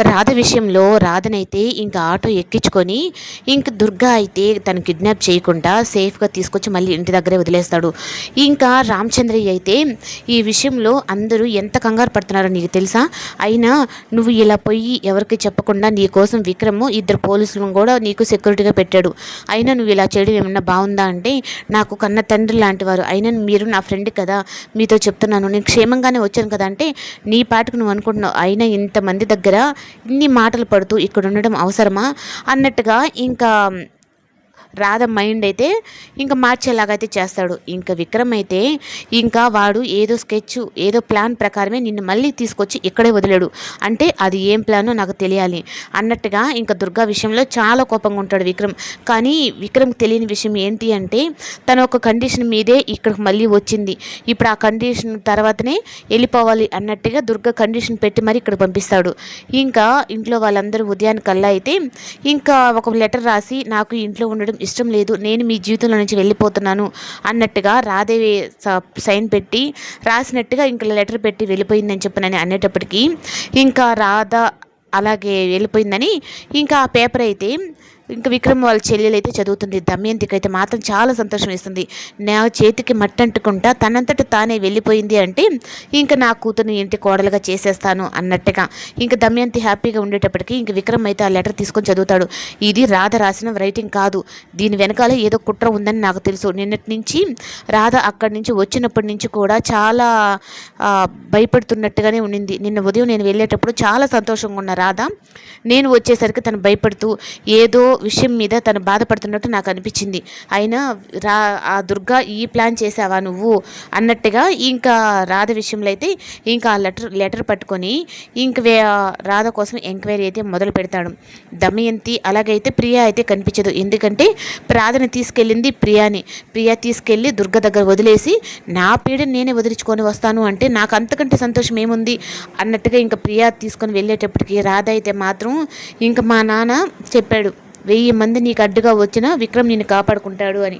రాధ విషయంలో రాధనైతే ఇంకా ఆటో ఎక్కించుకొని ఇంక దుర్గా అయితే తను కిడ్నాప్ చేయకుండా సేఫ్గా తీసుకొచ్చి మళ్ళీ ఇంటి దగ్గరే వదిలేస్తాడు. ఇంకా రామచంద్రయ్య అయితే ఈ విషయంలో అందరూ ఎంత కంగారు పడుతున్నారో నీకు తెలుసా, అయినా నువ్వు ఇలా పోయి ఎవరికి చెప్పకుండా నీ కోసం విక్రము ఇద్దరు పోలీసులను కూడా నీకు సెక్యూరిటీగా పెట్టాడు, అయినా నువ్వు ఇలా చేయడం ఏమన్నా బాగుందా అంటే, నాకు కన్న తండ్రి లాంటి వారు, అయినా మీరు నా ఫ్రెండ్ కదా, మీతో చెప్తున్నాను నేను క్షేమంగానే వచ్చాను కదా అంటే, నీ పాటకు నువ్వు అనుకుంటున్నావు, అయినా ఇంతమంది దగ్గర ఇన్ని మాటలు పడుతూ ఇక్కడ ఉండడం అవసరమా అన్నట్టుగా ఇంకా రాధ మైండ్ అయితే ఇంకా మార్చేలాగైతే చేస్తాడు. ఇంకా విక్రమ్ అయితే ఇంకా వాడు ఏదో స్కెచ్ ఏదో ప్లాన్ ప్రకారమే నిన్ను మళ్ళీ తీసుకొచ్చి ఇక్కడే వదిలాడు, అంటే అది ఏం ప్లానో నాకు తెలియాలి అన్నట్టుగా ఇంకా దుర్గా విషయంలో చాలా కోపంగా ఉంటాడు విక్రమ్. కానీ విక్రమ్కి తెలియని విషయం ఏంటి అంటే, తన ఒక కండిషన్ మీదే ఇక్కడికి మళ్ళీ వచ్చింది, ఇప్పుడు ఆ కండిషన్ తర్వాతనే వెళ్ళిపోవాలి అన్నట్టుగా దుర్గా కండిషన్ పెట్టి మరి ఇక్కడ పంపిస్తాడు. ఇంకా ఇంట్లో వాళ్ళందరూ ఉదయానికల్లా అయితే ఇంకా ఒక లెటర్ రాసి, నాకు ఇంట్లో ఉండడం ఇష్టం లేదు, నేను మీ జీవితంలో నుంచి వెళ్ళిపోతున్నాను అన్నట్టుగా రాధేవి సైన్ పెట్టి రాసినట్టుగా ఇంకా లెటర్ పెట్టి వెళ్ళిపోయిందని చెప్పనని అనేటప్పటికీ ఇంకా రాధ అలాగే వెళ్ళిపోయిందని ఇంకా ఆ పేపర్ అయితే ఇంకా విక్రమ్ వాళ్ళ చెల్లెలు అయితే చదువుతుంది. దమయంతికి అయితే మాత్రం చాలా సంతోషం ఇస్తుంది. నా చేతికి మట్టంటుకుంటా తనంతట తానే వెళ్ళిపోయింది అంటే ఇంకా నా కూతురుని ఇంటి కోడలుగా చేసేస్తాను అన్నట్టుగా ఇంకా దమయంతి హ్యాపీగా ఉండేటప్పటికి ఇంక విక్రమ్ అయితే ఆ లెటర్ తీసుకొని చదువుతాడు. ఇది రాధ రాసిన రైటింగ్ కాదు, దీని వెనకాల ఏదో కుట్ర ఉందని నాకు తెలుసు. నిన్నటి నుంచి రాధ అక్కడి నుంచి వచ్చినప్పటి నుంచి కూడా చాలా భయపడుతున్నట్టుగానే ఉండింది. నిన్న ఉదయం నేను వెళ్ళేటప్పుడు చాలా సంతోషంగా ఉన్న రాధ, నేను వచ్చేసరికి తను భయపడుతూ ఏదో విషయం మీద తను బాధపడుతున్నట్టు నాకు అనిపించింది. అయినా ఆ దుర్గా ఈ ప్లాన్ చేసావా నువ్వు అన్నట్టుగా ఇంకా రాధ విషయంలో అయితే ఇంకా ఆ లెటర్ పట్టుకొని ఇంక రాధ కోసం ఎంక్వైరీ అయితే మొదలు పెడతాడు. దమయంతి అలాగైతే ప్రియా అయితే కనిపించదు, ఎందుకంటే రాధని తీసుకెళ్ళింది ప్రియా తీసుకెళ్ళి దుర్గ దగ్గర వదిలేసి నా పీడని నేనే వదిలించుకొని వస్తాను అంటే నాకు అంతకంటే సంతోషం ఏముంది అన్నట్టుగా ఇంకా ప్రియా తీసుకొని వెళ్ళేటప్పటికి రాధ అయితే మాత్రం ఇంకా మా నాన్న చెప్పాడు 1000 మంది నీకు అడ్డుగా వచ్చినా విక్రమ్ నిన్ను కాపాడుకుంటాడు అని.